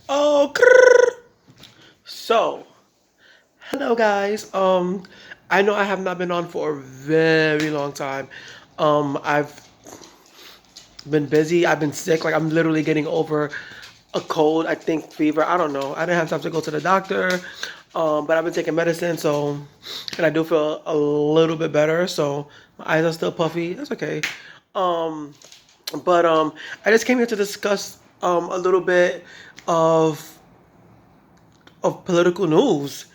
Oh, so hello guys. I know I have not been on for a very long time. I've been busy. I've been sick. Like I'm literally getting over a cold. I think fever. I don't know. I didn't have time to go to the doctor. But I've been taking medicine, so and I do feel a little bit better. So my eyes are still puffy. That's okay. Um, but I just came here to discuss a little bit of political news.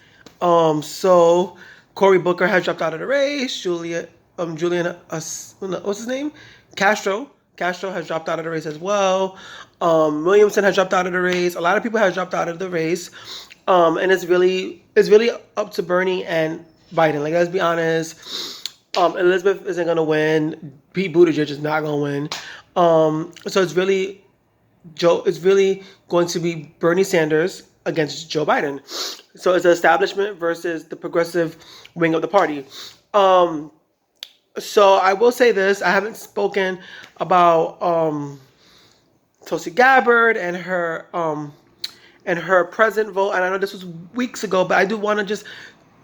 So Cory Booker has dropped out of the race. Julian, what's his name? Castro. Castro has dropped out of the race as well. Williamson has dropped out of the race. A lot of people have dropped out of the race. And it's really up to Bernie and Biden. Like, let's be honest. Elizabeth isn't gonna win. Pete Buttigieg is not gonna win. So it's really going to be Bernie Sanders against Joe Biden. So it's the establishment versus the progressive wing of the party. Um, so I will say this: I haven't spoken about Tulsi Gabbard and her present vote, and I know this was weeks ago, but I do want to just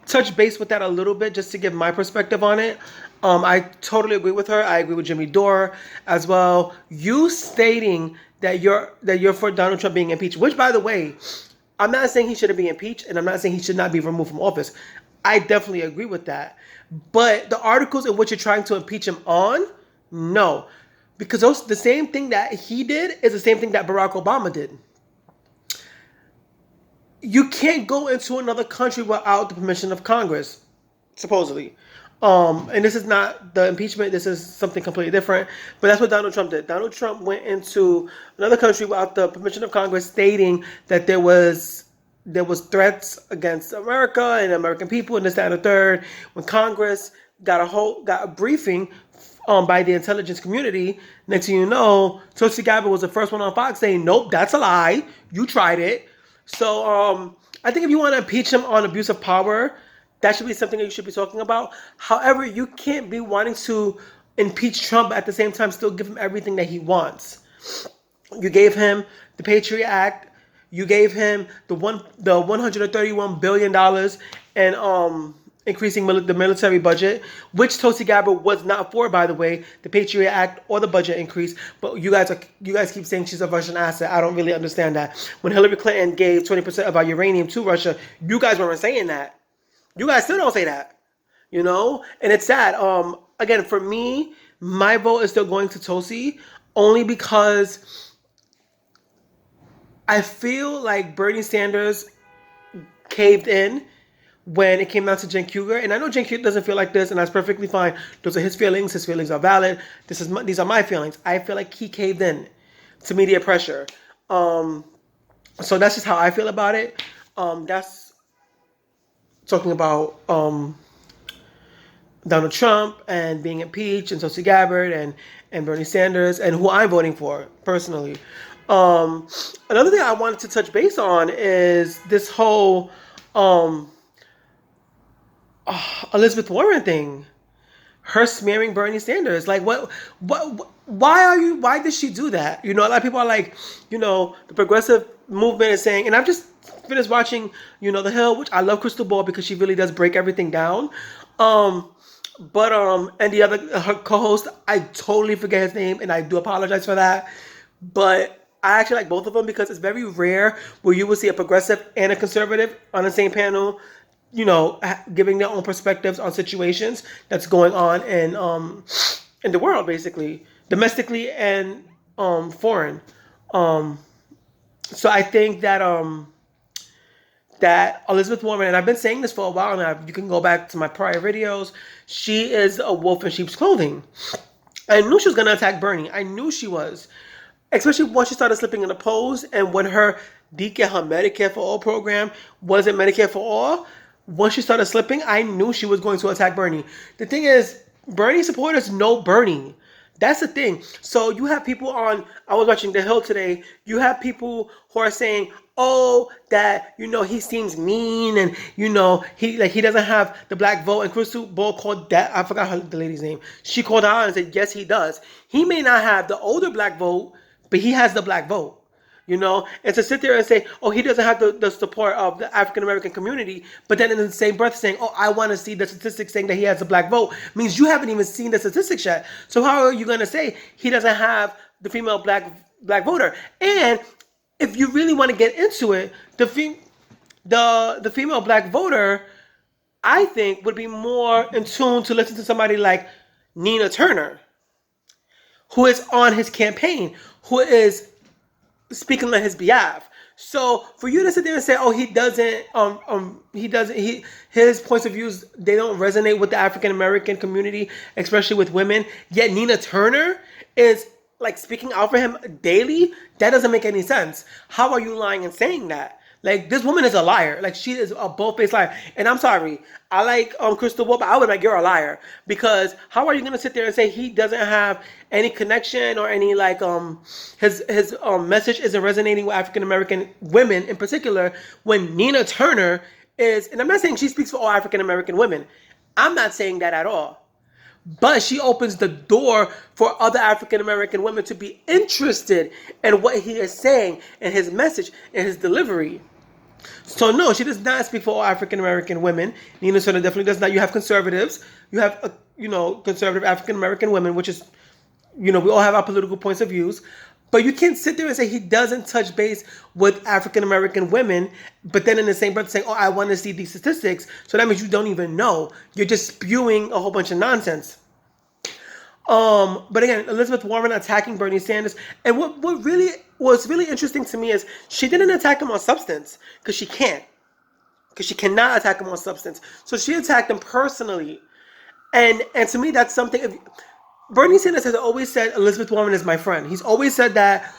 touch base with that a little bit just to give my perspective on it. I totally agree with her. I agree with Jimmy Dore as well. You stating that you're for Donald Trump being impeached, which, by the way, I'm not saying he shouldn't be impeached, and I'm not saying he should not be removed from office. I definitely agree with that. But the articles in which you're trying to impeach him on, no, because the same thing that he did is the same thing that Barack Obama did. You can't go into another country without the permission of Congress, supposedly. And this is not the impeachment. This is something completely different. But that's what Donald Trump did. Donald Trump went into another country without the permission of Congress, stating that there was threats against America and American people and this, that, and the third. When Congress got a briefing by the intelligence community, next thing you know, Tulsi Gabbard was the first one on Fox saying, "Nope, that's a lie. You tried it." So I think if you want to impeach him on abuse of power, that should be something that you should be talking about. However, you can't be wanting to impeach Trump at the same time still give him everything that he wants. You gave him the Patriot Act. You gave him the 131 billion dollars and increasing the military budget, which Tulsi Gabbard was not for, by the way, the Patriot Act or the budget increase. But you guys keep saying she's a Russian asset. I don't really understand that. When Hillary Clinton gave 20% of our uranium to Russia, you guys weren't saying that. You guys still don't say that. And it's sad. Again, for me, my vote is still going to Tulsi only because I feel like Bernie Sanders caved in when it came down to Jen Cougar. And I know Jen Cougar doesn't feel like this, and that's perfectly fine. Those are his feelings. His feelings are valid. These are my feelings. I feel like he caved in to media pressure. So that's just how I feel about it. That's talking about Donald Trump and being impeached, and Tulsi Gabbard and Bernie Sanders, and who I'm voting for personally. Um, Another thing I wanted to touch base on is this whole um, Elizabeth Warren thing. Her smearing Bernie Sanders. Like, why did she do that? A lot of people are like, the progressive movement is saying, and I've just finished watching, The Hill, which I love Crystal Ball because she really does break everything down. Um, but and the other her co-host, I totally forget his name, and I do apologize for that. But I actually like both of them because it's very rare where you will see a progressive and a conservative on the same panel, giving their own perspectives on situations that's going on in the world, basically, domestically and foreign. Um, so I think that Elizabeth Warren, and I've been saying this for a while now. You can go back to my prior videos. She is a wolf in sheep's clothing. I knew she was going to attack Bernie. I knew she was. Especially once she started slipping in the polls, and when her DK, her Medicare for All program wasn't Medicare for All, once she started slipping, I knew she was going to attack Bernie. The thing is, Bernie supporters know Bernie. That's the thing. So you have people I was watching The Hill today. You have people who are saying, "Oh, that he seems mean, and he doesn't have the black vote." And Crystal Ball called that. I forgot the lady's name. She called out and said, "Yes, he does. He may not have the older black vote, but he has the black vote." and to sit there and say, oh, he doesn't have the support of the African American community, but then in the same breath saying, oh, I want to see the statistics saying that he has a black vote, means you haven't even seen the statistics yet. So how are you going to say he doesn't have the female black voter? And if you really want to get into it, the female black voter, I think, would be more in tune to listen to somebody like Nina Turner, who is on his campaign, who is speaking on his behalf. So for you to sit there and say, "Oh, his points of views, they don't resonate with the African American community, especially with women," yet Nina Turner is like speaking out for him daily, that doesn't make any sense. How are you lying and saying that? Like, this woman is a liar. Like, she is a bold-faced liar. And I'm sorry, I like Crystal Wood, but I would like, you're a liar, because how are you gonna sit there and say he doesn't have any connection or any like his message isn't resonating with African American women in particular, when Nina Turner is, and I'm not saying she speaks for all African American women. I'm not saying that at all. But she opens the door for other African American women to be interested in what he is saying and his message and his delivery. So no, she does not speak for all African American women. Nina Turner definitely does not. You have conservatives. You have conservative African American women, which is, we all have our political points of views. But you can't sit there and say he doesn't touch base with African American women, but then in the same breath saying, oh, I want to see these statistics. So that means you don't even know. You're just spewing a whole bunch of nonsense. But again, Elizabeth Warren attacking Bernie Sanders. And what really was really interesting to me is she didn't attack him on substance, because she can't. Because she cannot attack him on substance. So she attacked him personally. And to me, that's something. Bernie Sanders has always said Elizabeth Warren is my friend. He's always said that,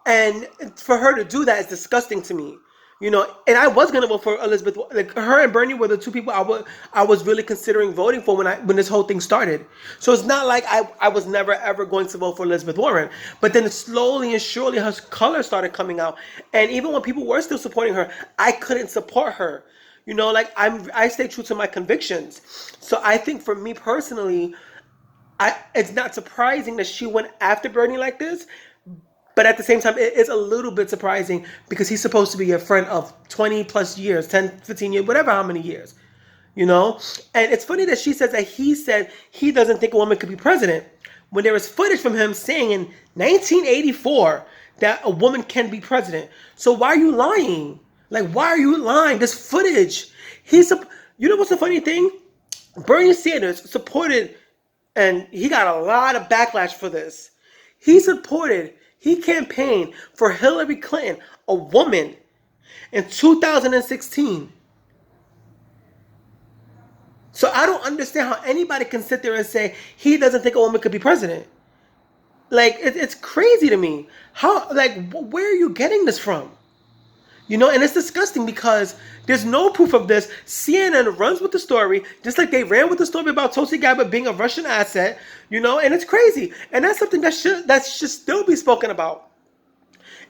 and for her to do that is disgusting to me. And I was gonna vote for Elizabeth. Like, her and Bernie were the two people I was really considering voting for when this whole thing started. So it's not like I was never ever going to vote for Elizabeth Warren. But then slowly and surely her color started coming out, and even when people were still supporting her, I couldn't support her. I stay true to my convictions. So I think for me personally, it's not surprising that she went after Bernie like this. But at the same time, it's a little bit surprising because he's supposed to be a friend of 20 plus years, 10, 15 years, whatever, how many years, And it's funny that she says that he said he doesn't think a woman could be president, when there was footage from him saying in 1984 that a woman can be president. So why are you lying? Like, why are you lying? This footage. What's the funny thing? Bernie Sanders supported, and he got a lot of backlash for this. He campaigned for Hillary Clinton, a woman, in 2016. So I don't understand how anybody can sit there and say he doesn't think a woman could be president. Like, it's crazy to me. Where are you getting this from? And it's disgusting because there's no proof of this. CNN runs with the story, just like they ran with the story about Tulsi Gabbard being a Russian asset, and it's crazy. And that's something that should still be spoken about.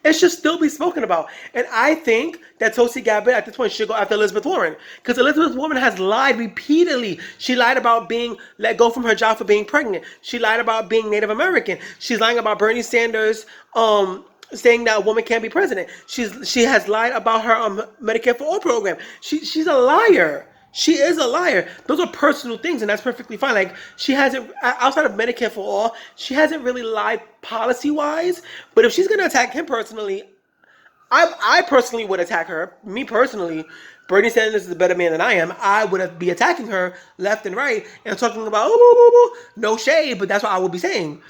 It should still be spoken about. And I think that Tulsi Gabbard at this point should go after Elizabeth Warren, because Elizabeth Warren has lied repeatedly. She lied about being let go from her job for being pregnant. She lied about being Native American. She's lying about Bernie Sanders saying that a woman can't be president. She has lied about her Medicare for All program. She's a liar. She is a liar. Those are personal things, and that's perfectly fine. Like, she hasn't, outside of Medicare for All, she hasn't really lied policy-wise. But if she's going to attack him personally, I personally would attack her. Me personally, Bernie Sanders is a better man than I am. I would be attacking her left and right and talking about, no shade, but that's what I would be saying.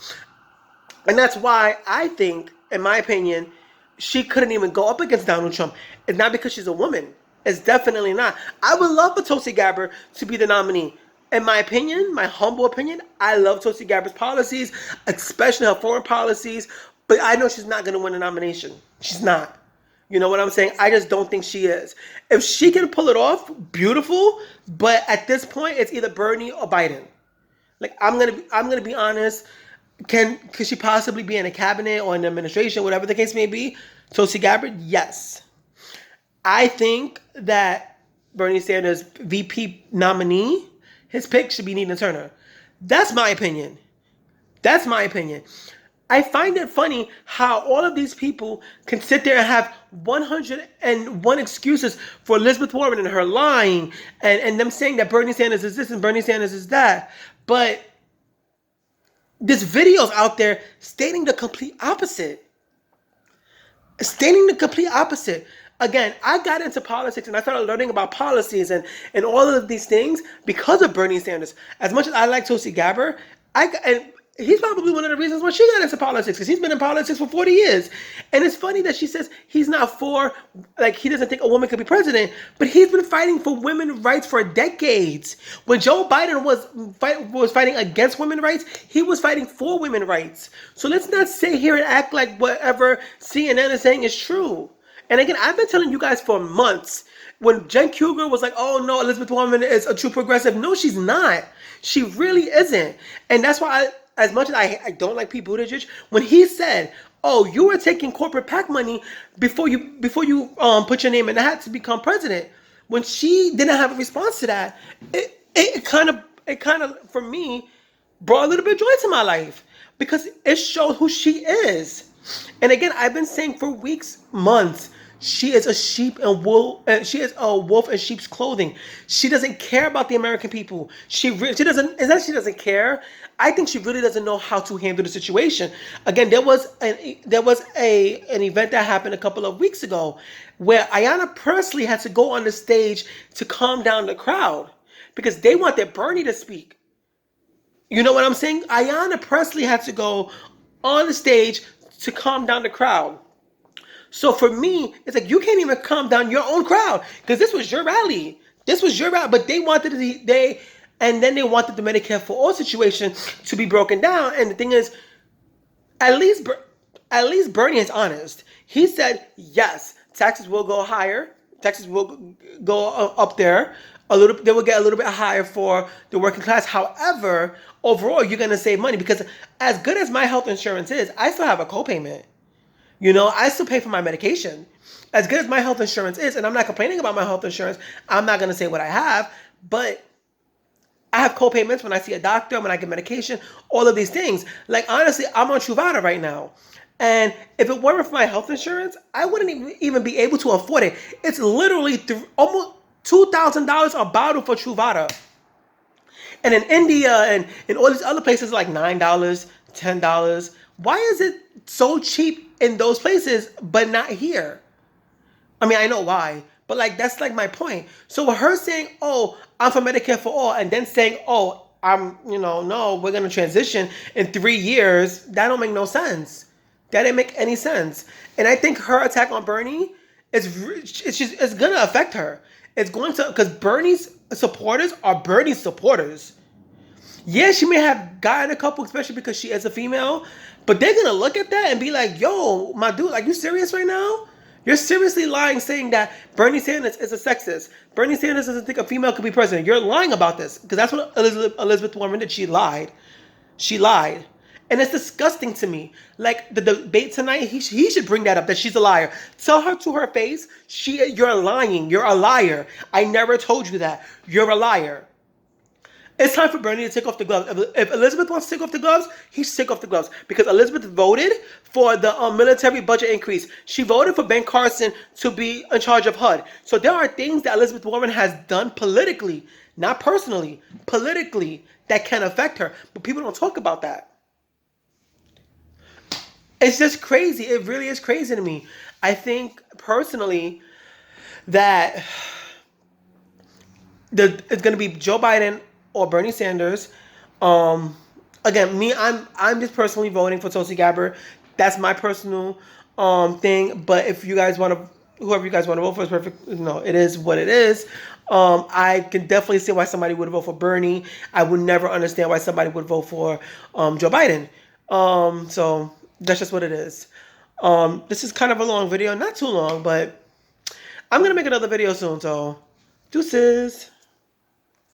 And that's why I think, in my opinion, she couldn't even go up against Donald Trump. It's not because she's a woman. It's definitely not. I would love for Tulsi Gabbard to be the nominee. In my opinion, my humble opinion, I love Tulsi Gabbard's policies, especially her foreign policies, but I know she's not going to win a nomination. She's not. You know what I'm saying? I just don't think she is. If she can pull it off, beautiful, but at this point, it's either Bernie or Biden. Like, I'm gonna be honest. Could she possibly be in a cabinet or an administration, whatever the case may be? Tulsi Gabbard, yes. I think that Bernie Sanders' VP nominee, his pick should be Nina Turner. That's my opinion. I find it funny how all of these people can sit there and have 101 excuses for Elizabeth Warren and her lying and them saying that Bernie Sanders is this and Bernie Sanders is that. But there's videos out there stating the complete opposite. Stating the complete opposite. Again, I got into politics and I started learning about policies and all of these things because of Bernie Sanders. As much as I like Tulsi Gabbard, and he's probably one of the reasons why she got into politics, because he's been in politics for 40 years. And it's funny that she says he's not for, like, he doesn't think a woman could be president, but he's been fighting for women's rights for decades. When Joe Biden was fighting against women's rights, he was fighting for women's rights. So let's not sit here and act like whatever CNN is saying is true. And again, I've been telling you guys for months, when Jen Kruger was like, oh no, Elizabeth Warren is a true progressive. No, she's not. She really isn't. And that's why as much as I don't like Pete Buttigieg, when he said, oh, you were taking corporate PAC money before you put your name in the hat to become president, when she didn't have a response to that, it kind of for me brought a little bit of joy to my life, because it showed who she is. And again, I've been saying for weeks, months, she is a sheep and wool. She is a wolf in sheep's clothing. She doesn't care about the American people. She doesn't. It's not that she doesn't care. I think she really doesn't know how to handle the situation. Again, there was an event that happened a couple of weeks ago where Ayanna Pressley had to go on the stage to calm down the crowd because they wanted Bernie to speak. You know what I'm saying? Ayanna Pressley had to go on the stage to calm down the crowd. So for me, it's like, you can't even calm down your own crowd, because this was your rally. This was your rally, but they wanted the Medicare for All situation to be broken down. And the thing is, at least Bernie is honest. He said, yes, taxes will go higher. Taxes will go up there a little. They will get a little bit higher for the working class. However, overall, you're gonna save money, because as good as my health insurance is, I still have a copayment. You know, I still pay for my medication. As good as my health insurance is, and I'm not complaining about my health insurance, I'm not going to say what I have, but I have co-payments when I see a doctor, when I get medication, all of these things. Like, honestly, I'm on Truvada right now. And if it weren't for my health insurance, I wouldn't even be able to afford it. It's literally almost $2,000 a bottle for Truvada. And in India and in all these other places, like $9, $10. Why is it so cheap in those places, but not here? I mean, I know why, but like, that's like my point. So with her saying, oh, I'm for Medicare for All, and then saying, oh, no, we're going to transition in 3 years, that don't make no sense. That didn't make any sense. And I think her attack on Bernie it's going to affect her. It's going to, because Bernie's supporters are Bernie's supporters. Yeah, she may have gotten a couple, especially because she is a female, but they're going to look at that and be like, yo, my dude, like, you serious right now? You're seriously lying saying that Bernie Sanders is a sexist. Bernie Sanders doesn't think a female could be president. You're lying about this, because that's what Elizabeth Warren did. She lied. She lied. And it's disgusting to me. Like, the debate tonight, he should bring that up, that she's a liar. Tell her to her face, you're lying. You're a liar. I never told you that. You're a liar. It's time for Bernie to take off the gloves. If Elizabeth wants to take off the gloves, he should take off the gloves. Because Elizabeth voted for the military budget increase. She voted for Ben Carson to be in charge of HUD. So there are things that Elizabeth Warren has done politically, not personally, politically, that can affect her. But people don't talk about that. It's just crazy. It really is crazy to me. I think personally that it's going to be Joe Biden or Bernie Sanders. Again, I'm just personally voting for Tulsi Gabbard. That's my personal thing. But if you guys want to, whoever you guys want to vote for is perfect. It is what it is. I can definitely see why somebody would vote for Bernie. I would never understand why somebody would vote for Joe Biden. So that's just what it is. This is kind of a long video, not too long, but I'm gonna make another video soon. So deuces.